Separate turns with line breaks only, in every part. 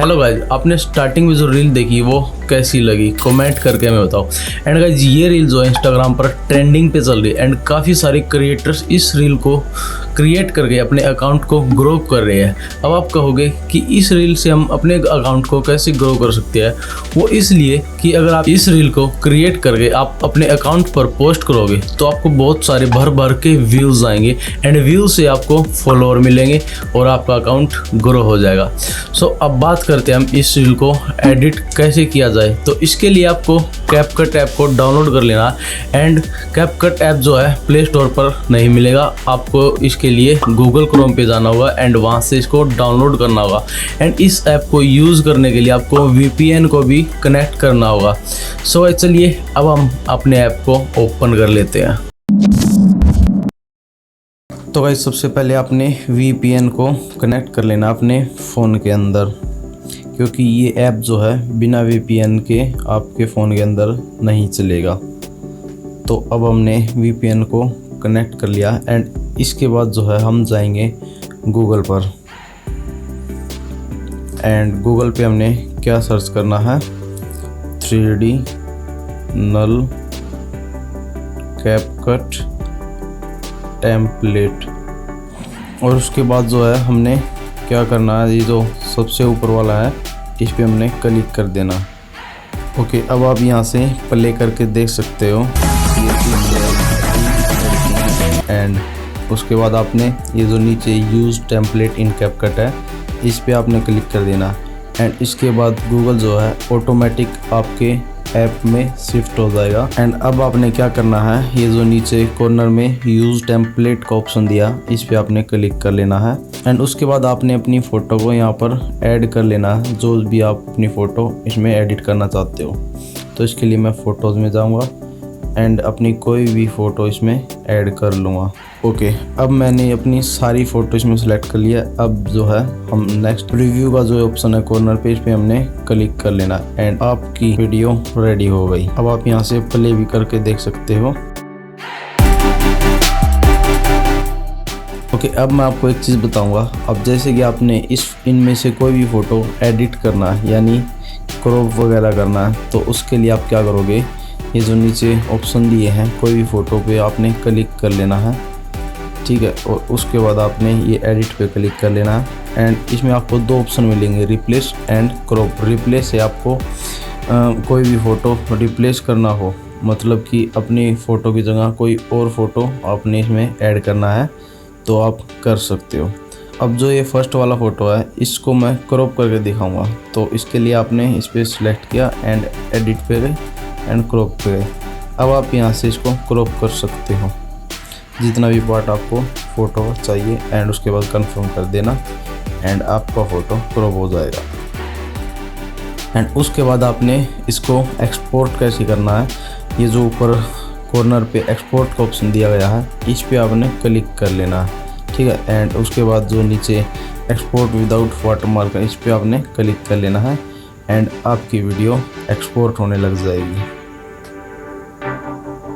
Hello guys, आपने starting में जो रील देखी वो कैसी लगी कमेंट करके हमें बताओ। एंड गाइज ये रील जो है इंस्टाग्राम पर ट्रेंडिंग पे चल रही है एंड काफ़ी सारे क्रिएटर्स इस रील को क्रिएट करके अपने अकाउंट को ग्रो कर रहे हैं। अब आप कहोगे कि इस रील से हम अपने अकाउंट को कैसे ग्रो कर सकते हैं। वो इसलिए कि अगर आप इस रील को क्रिएट करके आप अपने अकाउंट पर पोस्ट करोगे तो आपको बहुत सारे भर भर के व्यूज़ आएंगे एंड व्यूज से आपको फॉलोअर मिलेंगे और आपका अकाउंट ग्रो हो जाएगा। सो अब बात करते हैं हम इस रील को एडिट कैसे किया जाए। तो इसके लिए आपको कैपकट ऐप को डाउनलोड कर लेना एंड कैपकट ऐप जो है प्ले स्टोर पर नहीं मिलेगा, आपको इसके लिए गूगल क्रोम पे जाना होगा एंड वहाँ से इसको डाउनलोड करना होगा। एंड इस ऐप को यूज़ करने के लिए आपको VPN को भी कनेक्ट करना होगा। सो चलिए अब हम अपने ऐप को ओपन कर लेते हैं। तो गाइस सबसे पहले आपने VPN को कनेक्ट कर लेना अपने फ़ोन के अंदर, क्योंकि ये ऐप जो है बिना VPN के आपके फ़ोन के अंदर नहीं चलेगा। तो अब हमने VPN को कनेक्ट कर लिया एंड इसके बाद जो है हम जाएंगे गूगल पर एंड गूगल पे हमने क्या सर्च करना है 3D नल कैपकट टेम्पलेट। और उसके बाद जो है हमने क्या करना है, ये जो सबसे ऊपर वाला है इस पे हमने क्लिक कर देना। ओके, अब आप यहाँ से प्ले करके देख सकते हो एंड उसके बाद आपने ये जो नीचे यूज़ टेम्पलेट इन कैपकट है इस पे आपने क्लिक कर देना एंड इसके बाद गूगल जो है ऑटोमेटिक आपके ऐप में शिफ्ट हो जाएगा। एंड अब आपने क्या करना है, ये जो नीचे कॉर्नर में यूज़ टेम्पलेट का ऑप्शन दिया इस पे आपने क्लिक कर लेना है एंड उसके बाद आपने अपनी फ़ोटो को यहाँ पर ऐड कर लेना है, जो भी आप अपनी फ़ोटो इसमें एडिट करना चाहते हो। तो इसके लिए मैं फ़ोटोज़ में जाऊँगा एंड अपनी कोई भी फ़ोटो इसमें ऐड कर लूँगा। ओके, अब मैंने अपनी सारी फ़ोटो इसमें सेलेक्ट कर लिया। अब जो है हम नेक्स्ट प्रीव्यू का जो ऑप्शन है कॉर्नर पे इस पे हमने क्लिक कर लेना एंड आपकी वीडियो रेडी हो गई। अब आप यहाँ से प्ले भी करके देख सकते हो। ओके, अब मैं आपको एक चीज़ बताऊंगा। अब जैसे कि आपने इनमें से कोई भी फ़ोटो एडिट करना है यानी क्रॉप वगैरह करना है, तो उसके लिए आप क्या करोगे, ये जो नीचे ऑप्शन दिए हैं कोई भी फ़ोटो पे आपने क्लिक कर लेना है, ठीक है। और उसके बाद आपने ये एडिट पे क्लिक कर लेना है एंड इसमें आपको दो ऑप्शन मिलेंगे, रिप्लेस एंड क्रॉप। रिप्लेस से आपको कोई भी फ़ोटो रिप्लेस करना हो, मतलब कि अपनी फ़ोटो की जगह कोई और फ़ोटो आपने इसमें ऐड करना है तो आप कर सकते हो। अब जो ये फर्स्ट वाला फ़ोटो है इसको मैं क्रॉप करके दिखाऊंगा, तो इसके लिए आपने इस पर सिलेक्ट किया एंड एडिट पे गए एंड क्रॉप पे गए। अब आप यहाँ से इसको क्रॉप कर सकते हो जितना भी पार्ट आपको फ़ोटो चाहिए एंड उसके बाद कंफर्म कर देना एंड आपका फ़ोटो क्रॉप हो जाएगा। एंड उसके बाद आपने इसको एक्सपोर्ट कैसे करना है, ये जो ऊपर कॉर्नर पे एक्सपोर्ट का ऑप्शन दिया गया है इस पे आपने क्लिक कर लेना है, ठीक है। एंड उसके बाद जो नीचे एक्सपोर्ट विदाउट वाटरमार्क है इस पे आपने क्लिक कर लेना है एंड आपकी वीडियो एक्सपोर्ट होने लग जाएगी।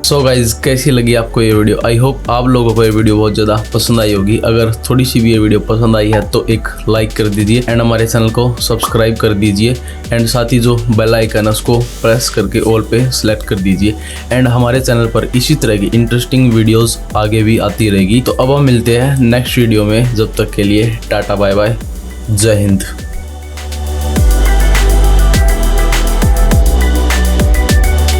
सो गाइज कैसी लगी आपको ये वीडियो। आई होप आप लोगों को ये वीडियो बहुत ज़्यादा पसंद आई होगी। अगर थोड़ी सी भी ये वीडियो पसंद आई है तो एक लाइक कर दीजिए एंड हमारे चैनल को सब्सक्राइब कर दीजिए एंड साथ ही जो बेल आइकन है उसको प्रेस करके ऑल पे सेलेक्ट कर दीजिए एंड हमारे चैनल पर इसी तरह की इंटरेस्टिंग वीडियोज़ आगे भी आती रहेगी। तो अब हम मिलते हैं नेक्स्ट वीडियो में, जब तक के लिए टाटा बाय बाय, जय हिंद।